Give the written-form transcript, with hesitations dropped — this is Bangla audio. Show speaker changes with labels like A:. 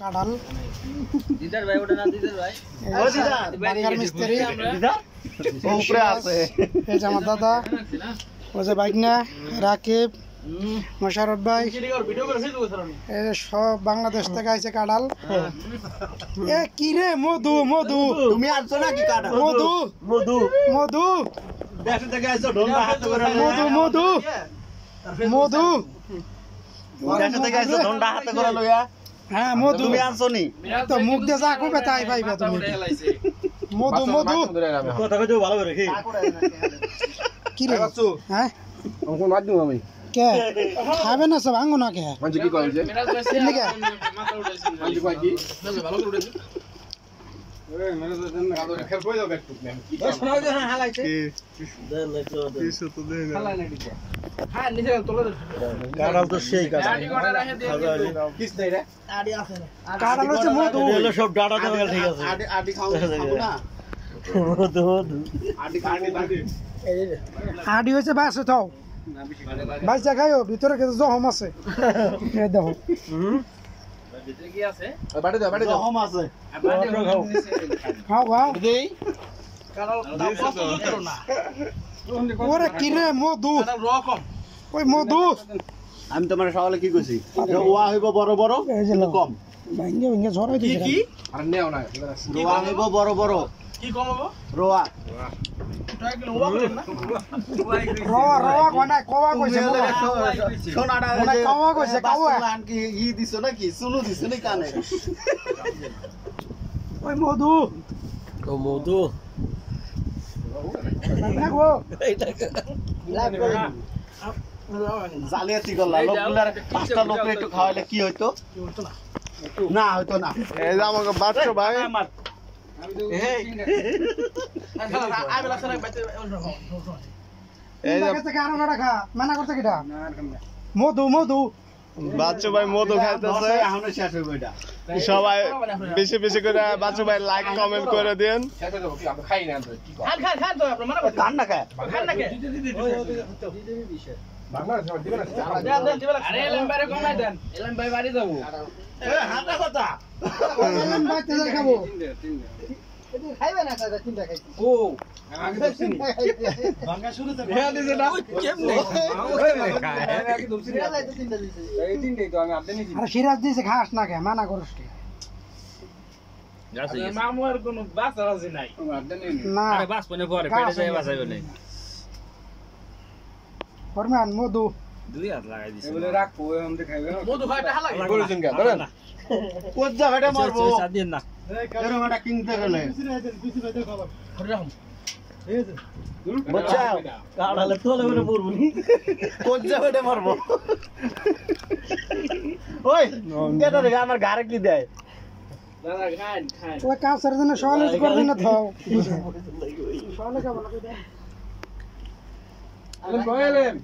A: কাঁঠাল
B: দিদার ভাই ওটা না দিদার ভাই
A: ও দিদা বাঙ্গার মিস্ত্রি
C: দিদা উপরে আছে
A: এই যে আমার দাদা ও যে বাইকনা রাকিব মোশারফ ভাই এই যে সব বাংলাদেশ থেকে আইছে কাঁঠাল এ কি রে মধু মধু
C: তুমি আনছো নাকি কাঁঠাল
A: মধু
C: মধু
A: মধু
C: দেশ থেকে আইছো ঢোলনা হাতে করে
A: মধু মধু মধু
C: দেশ থেকে আইছো ঢোলনা হাতে করে লইয়া
A: হ্যাঁ মধু
C: তুমি আনছো নি
A: তো মুখ দিয়ে যা করবে তাই পাইবে তুমি মধু মধু
C: কথা কইছো ভালো করে কি
A: কি রে হ্যাঁ
D: আমাকে মার দিও আমি
A: কে খাবে না সব আঙ্গো না কে
D: মানে কি কয় যে
A: এমনি কে
D: মানে কয় কি ভালো করে উঠেছে ওরে মেরে তো দেন গাদর খেল কই দাও একটু কি
B: শোনাও যে হ্যাঁ হালাইছে
C: কিছু তো দেই না
B: হালাই না দিছে হ্যাঁ নিচে তোলে
C: কাঁঠাল তো সেই কাঁঠাল
D: কিস দেই রে
B: আড়ি আছে
A: কাঁঠাল হচ্ছে মধু
C: এগুলো সব ডাটা দেওয়া ঠিক আছে
D: আডি আডি খাও না
C: মধু মধু
D: আডি আডি
A: হাডি হয়েছে বাসে থাও বাইসা খাইও ভিতরে কিছু জহম আছে এই দেখো
B: ভিতরে কি আছে
D: বাড়ি দাও
C: কম আছে
A: খাও খাও
D: দেই
B: কারণ দাম পছন্দ করো না
A: ওরে কি রে মধু
B: কারণ রকম
A: ওই মধু
C: আমি তোমার সকালে কি কইছি ওয়া হইব বড় বড়
A: এই যে
C: কম
A: ভাঙ্গে ভাঙ্গে ঝড় হইতে
B: কি
D: আর নেও না
C: রোয়া হইব বড় বড়
B: কি কম হবে
C: রোয়া
B: ট্রাই করে ওয়া করেন না
A: রওয়া রওয়া কোনা কোয়া কইছে
C: সোনাটা
A: কোনা কোয়া কইছে কোয়া
C: কি ই দিছো নাকি সুলু দিছো নি কানে
A: ওই মধু
C: ও মধু
A: না গো
C: জালিয়াতি করলা লোকগুলার পাঁচটা লোক একটু খাওয়াইলে কি হইতো না হইতো না
D: এই যে আমাকে বাচ্চা ভাই
B: আমি লাগছে না বাইতে
A: এই যে কারণ রাখা মানা করতে কিটা মধু মধু
D: বাচ্চা ভাই মধু খাইতেছে
C: এখনো শেষ হইব এটা
D: সবাই বেশি বেশি করে বাচ্চা ভাই লাইক কমেন্ট করে দেন
B: খান খান খান তো আপনি মানা করতে
C: কান না খায়
B: খান না কে আরে এলএম বাইরে কমাই দেন এলএম ভাই বাড়ি যাবো
C: এ হাতা কথা
A: এলাম বাইতে যাই খাবো
B: খাইবে না দাদা তিনটা খাই ও আগে দেখছিস ভাঙা শুরু তো হ্যাঁ দিছে না কেমনে আগে ধরছি তিনটা দিছে এই তিনটাই তো আমি আপনি নিছি
A: আরে সিরাজ দিছে খাস না কে মানা করছ কি
B: মামুর কোনো বাসা আছে নাই
A: না
B: আরে বাস পনে পরে পেটে যায় বাসাইবে নাই
A: ফরমান মধু
B: দুই হাত লাগাই দিছে বলে রাখবো আমরা খাইবে না মধু খাইটা হালা
D: বলেছেন কেন ধরেন
C: কোন জায়গাটা মারবো
B: দিন না
C: এরকম একটা কিনতে গেলে বুঝছাও কাড়ালে তোলে বলে মরবো নি কোন জায়গাটা মারবো ওই কেন রে আমার ঘরে কি দেয়
B: দাদা খান খান
A: ওই কাছের জন্য সহজ করবে না থাও সহজ খাবো না
B: আলেম কইলেন